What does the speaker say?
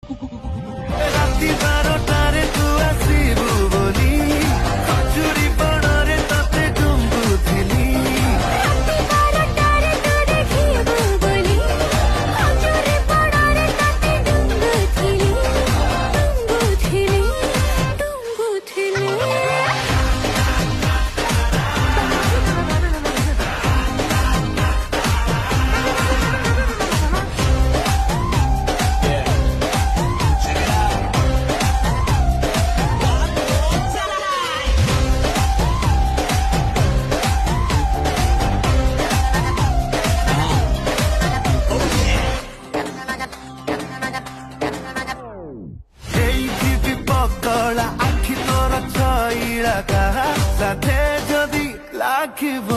राति 12टारे तू आसीबू बोली खजुरी बणरे तते डुंबुथिली साथे जदि लाखिब